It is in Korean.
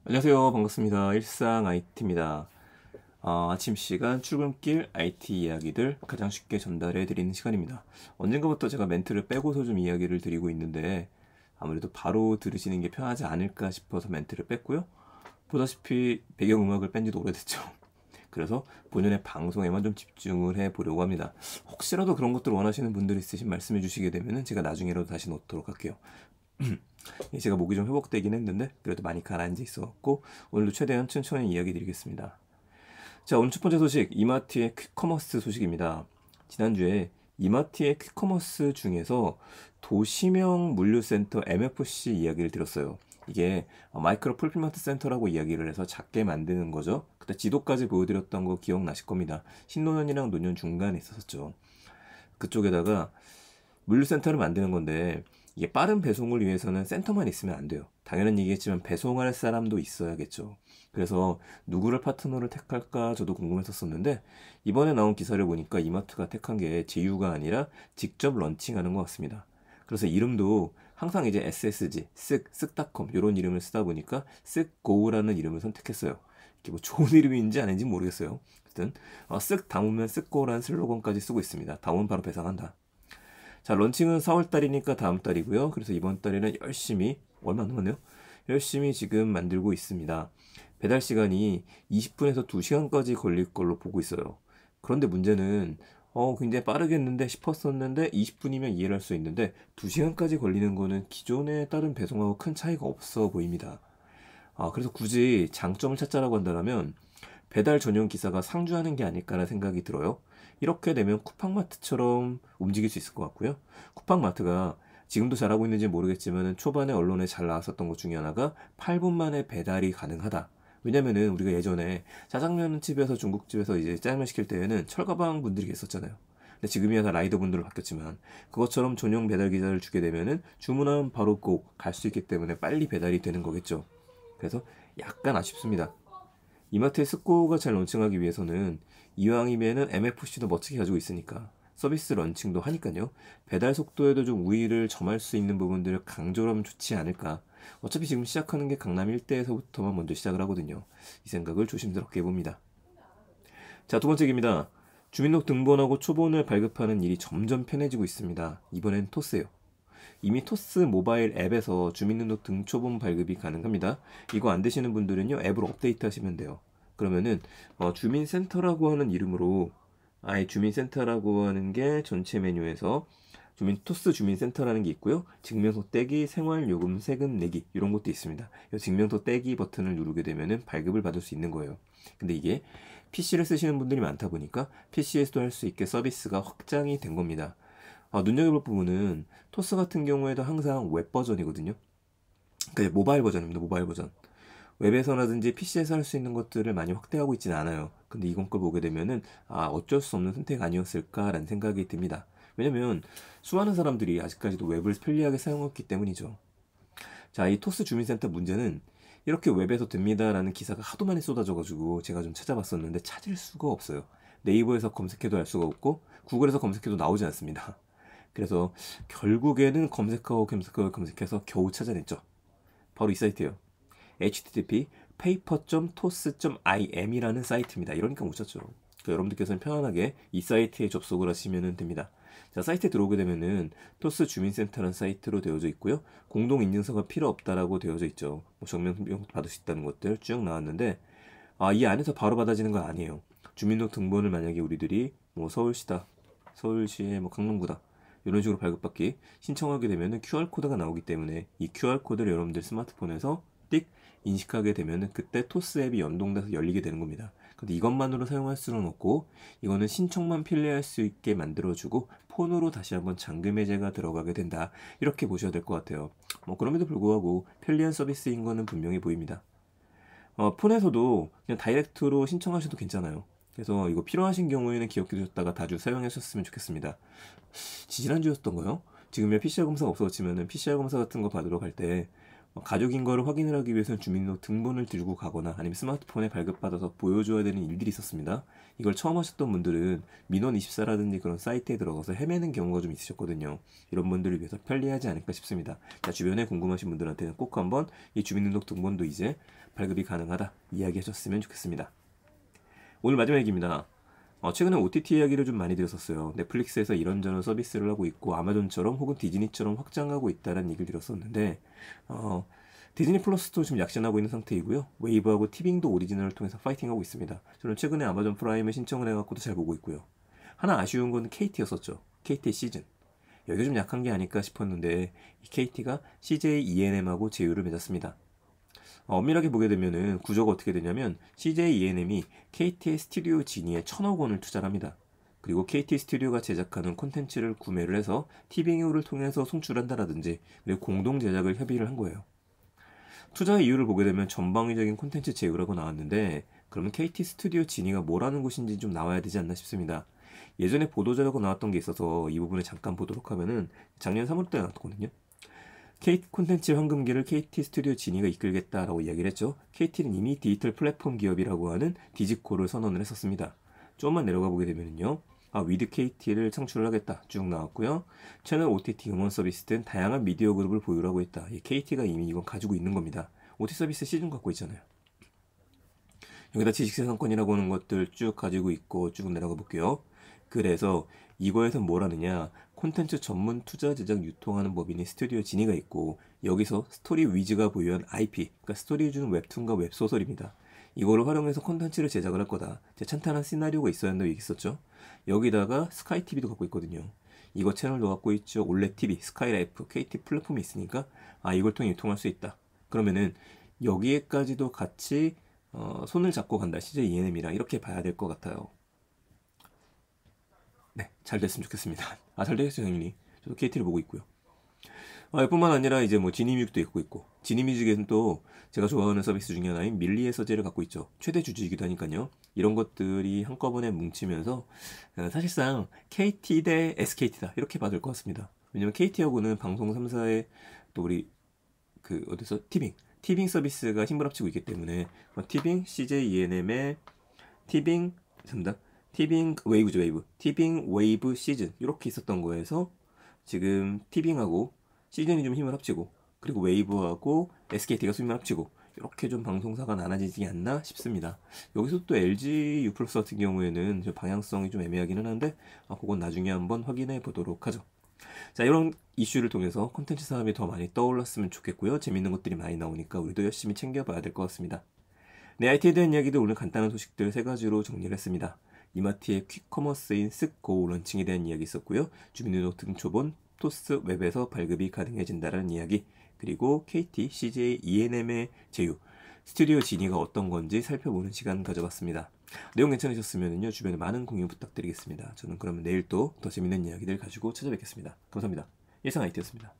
안녕하세요. 반갑습니다. 일상 IT입니다. 아침 시간 출근길 IT 이야기들 가장 쉽게 전달해 드리는 시간입니다. 언젠가부터 제가 멘트를 빼고서 좀 이야기를 드리고 있는데 아무래도 바로 들으시는 게 편하지 않을까 싶어서 멘트를 뺐고요. 보다시피 배경음악을 뺀 지도 오래됐죠. 그래서 본연의 방송에만 좀 집중을 해 보려고 합니다. 혹시라도 그런 것들 원하시는 분들 있으신 말씀해 주시게 되면 제가 나중에라도 다시 놓도록 할게요. 제가 목이 좀 회복되긴 했는데 그래도 많이 가라앉아 있어갖고 오늘도 최대한 천천히 이야기 드리겠습니다. 자, 오늘 첫 번째 소식, 이마트의 퀵커머스 소식입니다. 지난주에 이마트의 퀵커머스 중에서 도시명 물류센터 MFC 이야기를 들었어요. 이게 마이크로 풀필먼트 센터라고 이야기를 해서 작게 만드는 거죠. 그때 지도까지 보여드렸던 거 기억나실 겁니다. 신노년이랑 노년 중간에 있었죠. 그쪽에다가 물류센터를 만드는 건데 이게 빠른 배송을 위해서는 센터만 있으면 안 돼요. 당연한 얘기겠지만 배송할 사람도 있어야겠죠. 그래서 누구를 파트너를 택할까 저도 궁금했었었는데 이번에 나온 기사를 보니까 이마트가 택한 게 제휴가 아니라 직접 런칭하는 것 같습니다. 그래서 이름도 항상 이제 SSG, 쓱닷컴 이런 이름을 쓰다 보니까 쓱고라는 이름을 선택했어요. 이게 뭐 좋은 이름인지 아닌지 모르겠어요. 어쨌든 쓱 담으면 쓱고라는 슬로건까지 쓰고 있습니다. 담으면 바로 배송한다. 자, 런칭은 4월 달이니까 다음 달이고요. 그래서 이번 달에는 열심히, 얼마 안 남았네요. 열심히 지금 만들고 있습니다. 배달 시간이 20분에서 2시간까지 걸릴 걸로 보고 있어요. 그런데 문제는, 굉장히 빠르겠는데 싶었었는데 20분이면 이해를 할 수 있는데 2시간까지 걸리는 거는 기존에 다른 배송하고 큰 차이가 없어 보입니다. 그래서 굳이 장점을 찾자라고 한다면 배달 전용 기사가 상주하는 게 아닐까라는 생각이 들어요. 이렇게 되면 쿠팡마트처럼 움직일 수 있을 것 같고요. 쿠팡마트가 지금도 잘하고 있는지 모르겠지만 초반에 언론에 잘 나왔었던 것 중에 하나가 8분 만에 배달이 가능하다. 왜냐면은 우리가 예전에 짜장면 집에서 중국집에서 이제 짜장면 시킬 때에는 철가방 분들이 계셨잖아요. 근데 지금이야 다 라이더 분들로 바뀌었지만 그것처럼 전용 배달 기사를 주게 되면은 주문하면 바로 꼭 갈 수 있기 때문에 빨리 배달이 되는 거겠죠. 그래서 약간 아쉽습니다. 이마트의 스코어가 잘 런칭하기 위해서는 이왕이면은 MFC도 멋지게 가지고 있으니까 서비스 런칭도 하니까요. 배달 속도에도 좀 우위를 점할 수 있는 부분들을 강조를 하면 좋지 않을까. 어차피 지금 시작하는 게 강남 일대에서부터만 먼저 시작을 하거든요. 이 생각을 조심스럽게 해봅니다. 자, 두 번째 얘기입니다. 주민등록번호하고 초본을 발급하는 일이 점점 편해지고 있습니다. 이번엔 토스예요. 이미 토스 모바일 앱에서 주민등록 등초본 발급이 가능합니다. 이거 안 되시는 분들은요, 앱을 업데이트 하시면 돼요. 그러면은 주민센터라고 하는 이름으로 아예 주민센터라고 하는 게 전체 메뉴에서 토스 주민센터라는 게 있고요. 증명서 떼기, 생활요금 세금 내기 이런 것도 있습니다. 이 증명서 떼기 버튼을 누르게 되면은 발급을 받을 수 있는 거예요. 근데 이게 PC를 쓰시는 분들이 많다 보니까 PC에서도 할 수 있게 서비스가 확장이 된 겁니다. 눈여겨볼 부분은 토스 같은 경우에도 항상 웹 버전이거든요. 그러니까 모바일 버전입니다. 모바일 버전. 웹에서라든지 PC에서 할 수 있는 것들을 많이 확대하고 있지는 않아요. 근데 이건 걸 보게 되면은 어쩔 수 없는 선택 아니었을까라는 생각이 듭니다. 왜냐면 수많은 사람들이 아직까지도 웹을 편리하게 사용했기 때문이죠. 자, 이 토스 주민센터 문제는 이렇게 웹에서 됩니다라는 기사가 하도 많이 쏟아져가지고 제가 좀 찾아봤었는데 찾을 수가 없어요. 네이버에서 검색해도 알 수가 없고 구글에서 검색해도 나오지 않습니다. 그래서 결국에는 검색해서 겨우 찾아냈죠. 바로 이 사이트예요. http paper.toss.im이라는 사이트입니다. 이러니까 못 찾죠. 그러니까 여러분들께서는 편안하게 이 사이트에 접속을 하시면 됩니다. 자, 사이트에 들어오게 되면은 토스 주민센터라는 사이트로 되어져 있고요. 공동 인증서가 필요 없다라고 되어져 있죠. 뭐 정면 받을 수 있다는 것들 쭉 나왔는데 이 안에서 바로 받아지는 건 아니에요. 주민등록번호를 만약에 우리들이 뭐 서울시다, 서울시의 뭐 강남구다 이런 식으로 발급받기 신청하게 되면은 QR코드가 나오기 때문에 이 QR코드를 여러분들 스마트폰에서 띡 인식하게 되면은 그때 토스 앱이 연동돼서 열리게 되는 겁니다. 근데 이것만으로 사용할 수는 없고 이거는 신청만 편리할 수 있게 만들어주고 폰으로 다시 한번 잠금 해제가 들어가게 된다. 이렇게 보셔야 될 것 같아요. 뭐 그럼에도 불구하고 편리한 서비스인 거는 분명히 보입니다. 폰에서도 그냥 다이렉트로 신청하셔도 괜찮아요. 그래서 이거 필요하신 경우에는 기억해 두셨다가 자주 사용하셨으면 좋겠습니다. 지지난주였던가요? 지금이야 PCR 검사가 없어졌지만은 PCR 검사 같은 거 받으러 갈 때 가족인 거를 확인을 하기 위해서는 주민등록 등본을 들고 가거나 아니면 스마트폰에 발급받아서 보여줘야 되는 일들이 있었습니다. 이걸 처음 하셨던 분들은 민원24라든지 그런 사이트에 들어가서 헤매는 경우가 좀 있으셨거든요. 이런 분들을 위해서 편리하지 않을까 싶습니다. 자, 주변에 궁금하신 분들한테는 꼭 한번 이 주민등록 등본도 이제 발급이 가능하다 이야기하셨으면 좋겠습니다. 오늘 마지막 얘기입니다. 최근에 OTT 이야기를 좀 많이 들었었어요. 넷플릭스에서 이런저런 서비스를 하고 있고 아마존처럼 혹은 디즈니처럼 확장하고 있다는 얘기를 들었었는데 디즈니 플러스도 지금 약진하고 있는 상태이고요. 웨이브하고 티빙도 오리지널을 통해서 파이팅하고 있습니다. 저는 최근에 아마존 프라임을 신청을 해갖고도 잘 보고 있고요. 하나 아쉬운 건 KT였었죠. KT 시즌. 여기가 좀 약한 게 아닐까 싶었는데 이 KT가 CJ ENM하고 제휴를 맺었습니다. 엄밀하게 보게 되면은 구조가 어떻게 되냐면 CJ ENM이 KT의 스튜디오 지니에 1,000억 원을 투자를 합니다. 그리고 KT 스튜디오가 제작하는 콘텐츠를 구매를 해서 티빙을 통해서 송출한다라든지 그리고 공동 제작을 협의를 한 거예요. 투자의 이유를 보게 되면 전방위적인 콘텐츠 제휴라고 나왔는데 그러면 KT 스튜디오 지니가 뭐라는 곳인지 좀 나와야 되지 않나 싶습니다. 예전에 보도자료가 나왔던 게 있어서 이 부분을 잠깐 보도록 하면은 작년 3월달에 나왔거든요. KT 콘텐츠 황금기를 KT 스튜디오 지니가 이끌겠다라고 이야기를 했죠. KT는 이미 디지털 플랫폼 기업이라고 하는 디지코를 선언을 했었습니다. 조금만 내려가 보게 되면요. 위드 KT를 창출을 하겠다 쭉 나왔고요. 채널 OTT 음원 서비스 등 다양한 미디어 그룹을 보유하고 있다. KT가 이미 이건 가지고 있는 겁니다. OTT 서비스 시즌 갖고 있잖아요. 여기다 지식재산권이라고 하는 것들 쭉 가지고 있고 쭉 내려가 볼게요. 그래서 이거에서 뭘 하느냐, 콘텐츠 전문 투자 제작 유통하는 법인이 스튜디오 지니가 있고 여기서 스토리 위즈가 보유한 IP, 그러니까 스토리 주는 웹툰과 웹소설입니다. 이거를 활용해서 콘텐츠를 제작을 할 거다. 찬탄한 시나리오가 있어야 한다고 얘기했었죠. 여기다가 스카이 TV도 갖고 있거든요. 이거 채널도 갖고 있죠. 올레 TV, 스카이라이프, KT 플랫폼이 있으니까 이걸 통해 유통할 수 있다. 그러면은 여기에까지도 같이 손을 잡고 간다. CJ ENM이랑 이렇게 봐야 될 것 같아요. 네, 잘 됐으면 좋겠습니다. 잘 되겠죠, 당연히. 저도 KT를 보고 있고요. 뿐만 아니라 이제 뭐 지니뮤직도 있고 지니뮤직에는 또 제가 좋아하는 서비스 중에 하나인 밀리의 서재를 갖고 있죠. 최대 주주이기도 하니까요. 이런 것들이 한꺼번에 뭉치면서 사실상 KT 대 SKT다 이렇게 봐야 될 것 같습니다. 왜냐면 KT하고는 방송 3사의 또 우리 어디서 티빙 서비스가 힘을 합치고 있기 때문에 티빙 CJ ENM의 티빙 정답 티빙 웨이브죠. 티빙 웨이브 시즌 이렇게 있었던 거에서 지금 티빙하고 시즌이 좀 힘을 합치고 그리고 웨이브하고 SKT가 힘을 합치고 이렇게 좀 방송사가 나눠지지 않나 싶습니다. 여기서 또 LG U+ 같은 경우에는 좀 방향성이 좀 애매하기는 한데 그건 나중에 한번 확인해 보도록 하죠. 자, 이런 이슈를 통해서 콘텐츠 사업이 더 많이 떠올랐으면 좋겠고요. 재밌는 것들이 많이 나오니까 우리도 열심히 챙겨봐야 될 것 같습니다. 네, IT에 대한 이야기도 오늘 간단한 소식들 3가지로 정리를 했습니다. 이마트의 퀵커머스인 쓱고 런칭에 대한 이야기 있었고요. 주민등록 등초본 토스 웹에서 발급이 가능해진다는 이야기, 그리고 KT, CJ, ENM의 제휴, 스튜디오 지니가 어떤 건지 살펴보는 시간 가져봤습니다. 내용 괜찮으셨으면요 주변에 많은 공유 부탁드리겠습니다. 저는 그러면 내일 또 더 재밌는 이야기들 가지고 찾아뵙겠습니다. 감사합니다. 일상 IT였습니다.